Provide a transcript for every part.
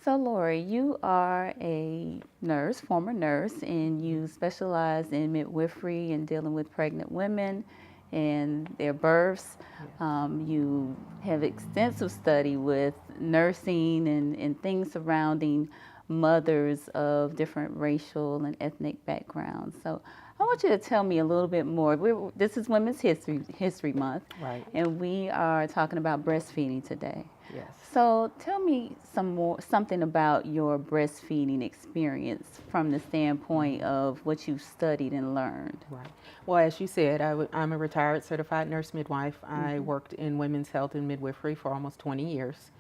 So, Lorie, you are a nurse, former nurse, and you specialize in midwifery and dealing with pregnant women and their births. Yes. You have extensive study with nursing and things surrounding mothers of different racial and ethnic backgrounds. So, I want you to tell me a little bit more. This is Women's History Month, Right. and we are talking about breastfeeding today. Yes. So tell me something about your breastfeeding experience from the standpoint of what you studied and learned. Right. Well, as you said, I'm a retired certified nurse midwife. I worked in women's health and midwifery for almost 20 years.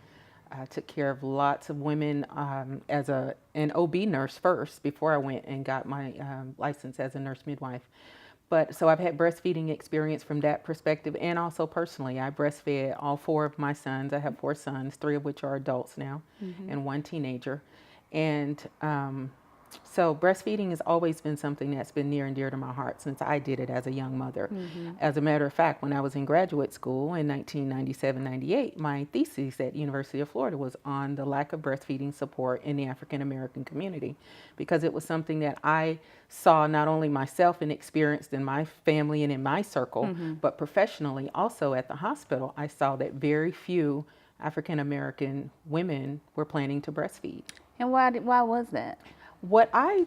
I took care of lots of women as an OB nurse first before I went and got my license as a nurse midwife. But so I've had breastfeeding experience from that perspective, and also personally, I breastfed all four of my sons. I have four sons, three of which are adults now, and one teenager. And so breastfeeding has always been something that's been near and dear to my heart since I did it as a young mother. As a matter of fact, when I was in graduate school in 1997-98, my thesis at University of Florida was on the lack of breastfeeding support in the African American community, because it was something that I saw not only myself and experienced in my family and in my circle, but professionally also at the hospital. I saw that very few African American women were planning to breastfeed. And why was that? What I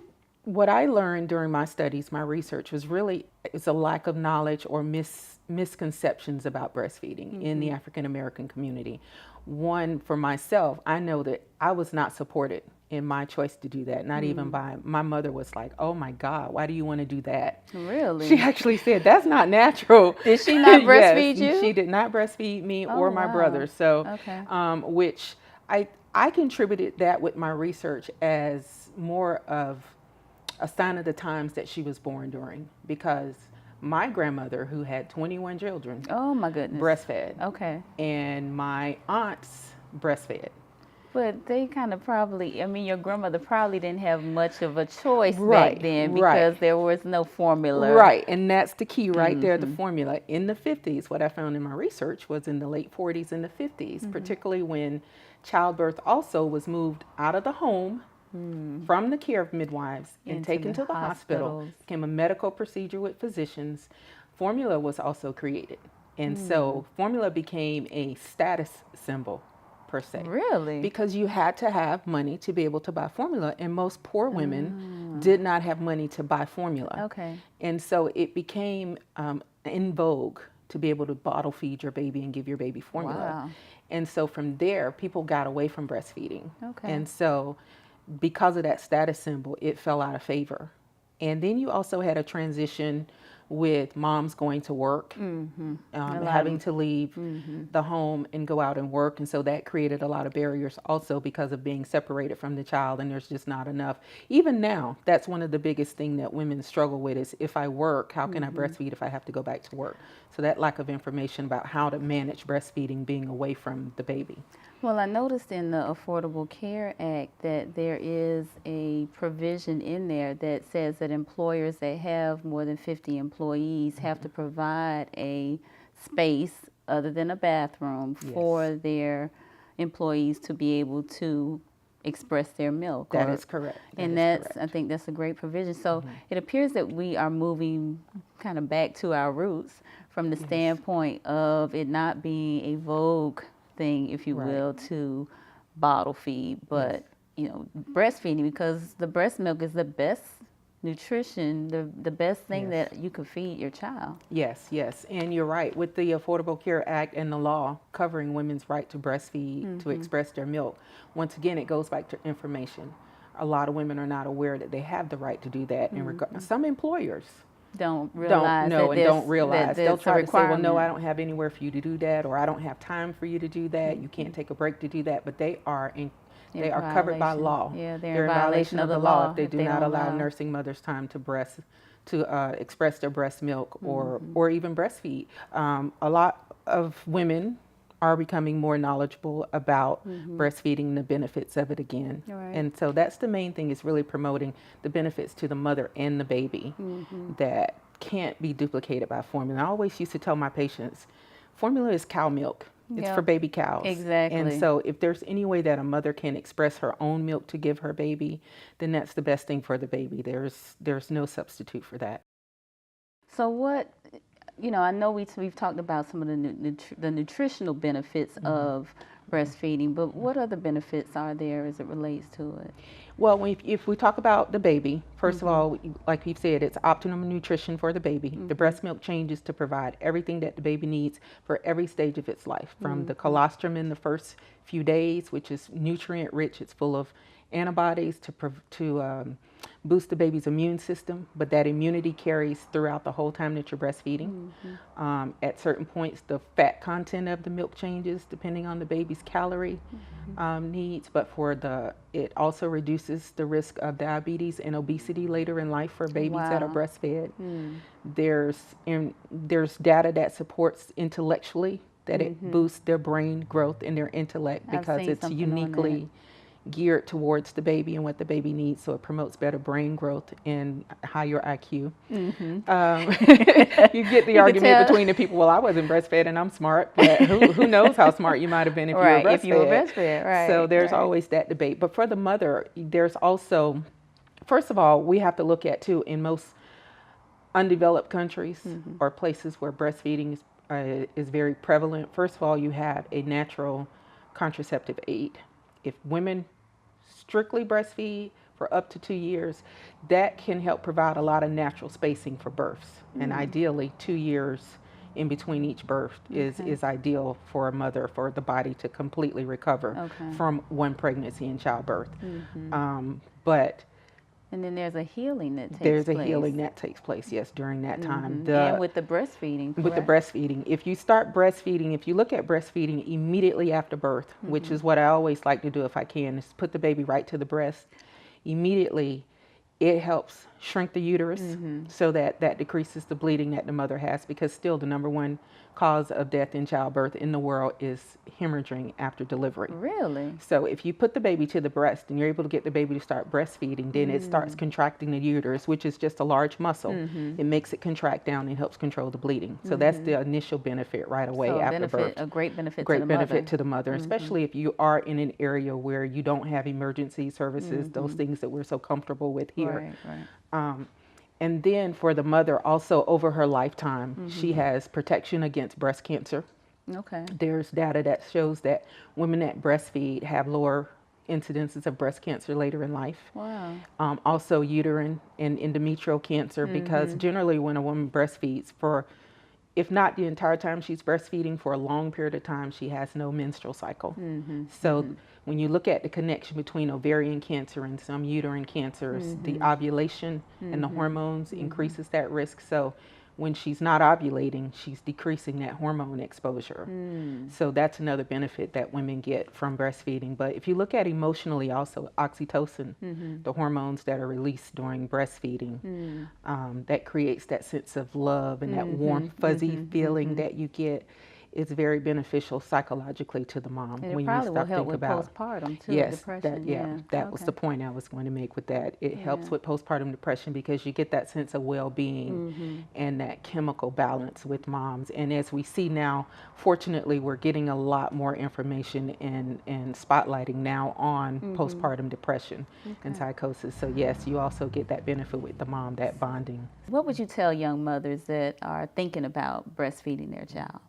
learned during my studies, my research, was really it's a lack of knowledge or misconceptions about breastfeeding in the African American community. One, for myself, I know that I was not supported in my choice to do that. Not even by my mother was like, "Oh my God, why do you want to do that?" Really? She actually said, "That's not natural." Did she not breastfeed Yes, you? she did not breastfeed me Oh, or my wow. brother. So, Okay. which I contributed that with my research as more of a sign of the times that she was born during, because my grandmother, who had 21 children, Oh my goodness. breastfed, Okay. and my aunts breastfed. But they kind of probably, I mean, your grandmother probably didn't have much of a choice Right, back then right. because there was no formula. Right, and that's the key right there, the formula. In the 50s, what I found in my research was in the late 40s and the 50s, particularly when childbirth also was moved out of the home from the care of midwives and Into taken the to the hospital, hospitals. became a medical procedure with physicians. Formula was also created. And so formula became a status symbol per se. Really? Because you had to have money to be able to buy formula, and most poor women did not have money to buy formula. Okay. And so it became in vogue to be able to bottle feed your baby and give your baby formula. Wow. And so from there, people got away from breastfeeding. Okay. And so because of that status symbol, it fell out of favor. And then you also had a transition with moms going to work, having to leave the home and go out and work. And so that created a lot of barriers also because of being separated from the child, and there's just not enough. Even now, that's one of the biggest things that women struggle with is, if I work, how can I breastfeed if I have to go back to work? So that lack of information about how to manage breastfeeding being away from the baby. Well, I noticed in the Affordable Care Act that there is a provision in there that says that employers that have more than 50 employees have to provide a space other than a bathroom for their employees to be able to express their milk. That is correct. And I think that's a great provision. So it appears that we are moving kind of back to our roots from the standpoint of it not being a vogue thing, if you will, to bottle feed, but you know, breastfeeding, because the breast milk is the best nutrition, the best thing that you could feed your child. Yes, yes. And you're right. With the Affordable Care Act and the law covering women's right to breastfeed, to express their milk, once again, it goes back to information. A lot of women are not aware that they have the right to do that. And some employers don't realize don't realize. They'll try to say, well, no, I requirement. don't have anywhere for you to do that, or I don't have time for you to do that. You can't take a break to do that. But they are covered by law. Yeah, they're in violation of the law if they do not don't allow nursing mothers time to express their breast milk or even breastfeed. A lot of women are becoming more knowledgeable about breastfeeding and the benefits of it again. Right. And so that's the main thing, is really promoting the benefits to the mother and the baby that can't be duplicated by formula. I always used to tell my patients, formula is cow milk. It's for baby cows. Exactly. And so if there's any way that a mother can express her own milk to give her baby, then that's the best thing for the baby. There's no substitute for that. So what, I know we've talked about some of the nutritional benefits of breastfeeding, but what other benefits are there as it relates to it? Well, if we talk about the baby, first of all, like we've said, it's optimum nutrition for the baby. The breast milk changes to provide everything that the baby needs for every stage of its life, from the colostrum in the first few days, which is nutrient rich. It's full of antibodies to boost the baby's immune system, but that immunity carries throughout the whole time that you're breastfeeding. At certain points, the fat content of the milk changes depending on the baby's calorie needs, but it also reduces the risk of diabetes and obesity later in life for babies that are breastfed. There's data that supports intellectually that it boosts their brain growth and their intellect because it's uniquely geared towards the baby and what the baby needs, so it promotes better brain growth and higher IQ. You get the argument between the people, well, I wasn't breastfed and I'm smart, but who knows how smart you might have been if you were breastfed. If you were breastfed, right. So there's always that debate. But for the mother, there's also, first of all, we have to look at too, in most undeveloped countries or places where breastfeeding is very prevalent, first of all, you have a natural contraceptive aid. If women strictly breastfeed for up to 2 years, that can help provide a lot of natural spacing for births. And ideally 2 years in between each birth is ideal for a mother, for the body to completely recover from one pregnancy and childbirth. And then there's a healing that takes place. There's a healing that takes place, yes, during that time. And with the breastfeeding, correct? With the breastfeeding. If you start breastfeeding, if you look at breastfeeding immediately after birth, which is what I always like to do if I can, is put the baby right to the breast. Immediately, it helps shrink the uterus so that decreases the bleeding that the mother has, because still the number one cause of death in childbirth in the world is hemorrhaging after delivery. Really? So if you put the baby to the breast and you're able to get the baby to start breastfeeding, then it starts contracting the uterus, which is just a large muscle. It makes it contract down and helps control the bleeding. So that's the initial benefit right away after birth. A great benefit to the mother, especially if you are in an area where you don't have emergency services, those things that we're so comfortable with here. Right. And then for the mother, also over her lifetime, she has protection against breast cancer. Okay. There's data that shows that women that breastfeed have lower incidences of breast cancer later in life. Wow. Also uterine and endometrial cancer, because generally when a woman breastfeeds if not the entire time she's breastfeeding, for a long period of time, she has no menstrual cycle. So when you look at the connection between ovarian cancer and some uterine cancers, the ovulation and the hormones increases that risk. So when she's not ovulating, she's decreasing that hormone exposure. So that's another benefit that women get from breastfeeding. But if you look at emotionally also, oxytocin, the hormones that are released during breastfeeding, that creates that sense of love and that warm, fuzzy feeling that you get. It's very beneficial psychologically to the mom. And when it probably you will start help thinking with about postpartum too, yes, depression. That was the point I was going to make with that. It helps with postpartum depression because you get that sense of well-being and that chemical balance with moms. And as we see now, fortunately, we're getting a lot more information and spotlighting now on postpartum depression and psychosis. So yes, you also get that benefit with the mom, that bonding. What would you tell young mothers that are thinking about breastfeeding their child?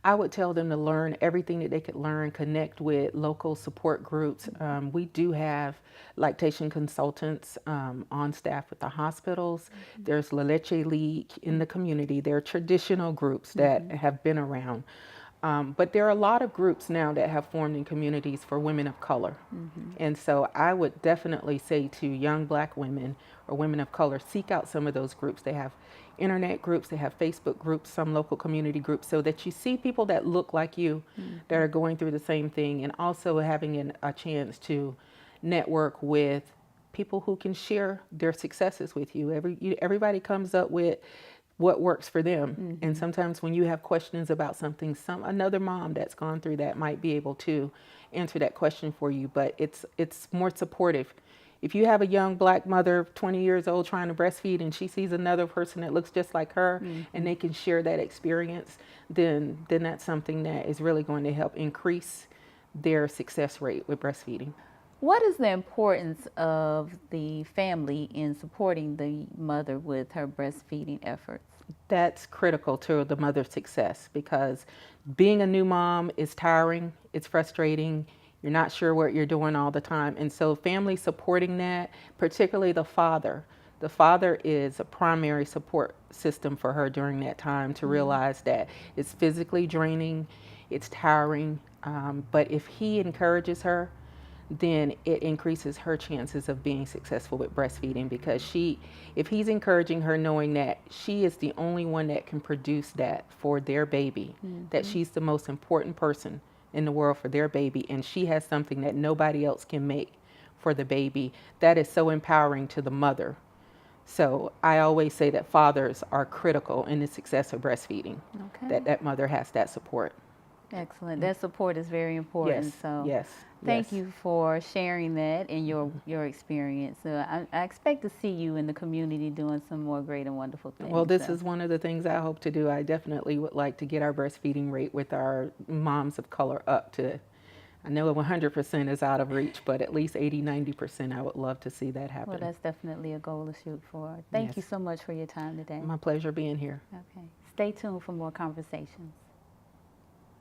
I would tell them to learn everything that they could learn, connect with local support groups. We do have lactation consultants on staff with the hospitals. There's La Leche League in the community. There are traditional groups that have been around. But there are a lot of groups now that have formed in communities for women of color. And so I would definitely say to young Black women or women of color, seek out some of those groups. They have internet groups, they have Facebook groups, some local community groups, so that you see people that look like you that are going through the same thing, and also having a chance to network with people who can share their successes with you. Everybody comes up with what works for them. And sometimes when you have questions about something, another mom that's gone through that might be able to answer that question for you. But it's more supportive if you have a young black mother, 20 years old, trying to breastfeed, and she sees another person that looks just like her, and they can share that experience, then that's something that is really going to help increase their success rate with breastfeeding. What is the importance of the family in supporting the mother with her breastfeeding efforts? That's critical to the mother's success, because being a new mom is tiring, it's frustrating, you're not sure what you're doing all the time. And so family supporting that, particularly the father is a primary support system for her during that time, to realize that it's physically draining, it's tiring, but if he encourages her, then it increases her chances of being successful with breastfeeding, because if he's encouraging her, knowing that she is the only one that can produce that for their baby, that she's the most important person in the world for their baby, and she has something that nobody else can make for the baby, that is so empowering to the mother. So I always say that fathers are critical in the success of breastfeeding, that mother has that support. Excellent. That support is very important. Yes, So yes. thank you for sharing that and your experience. I expect to see you in the community doing some more great and wonderful things. Well, this is one of the things I hope to do. I definitely would like to get our breastfeeding rate with our moms of color up to, I know 100% is out of reach, but at least 80-90%. I would love to see that happen. Well, that's definitely a goal to shoot for. Thank you so much for your time today. My pleasure being here. Okay. Stay tuned for more conversations.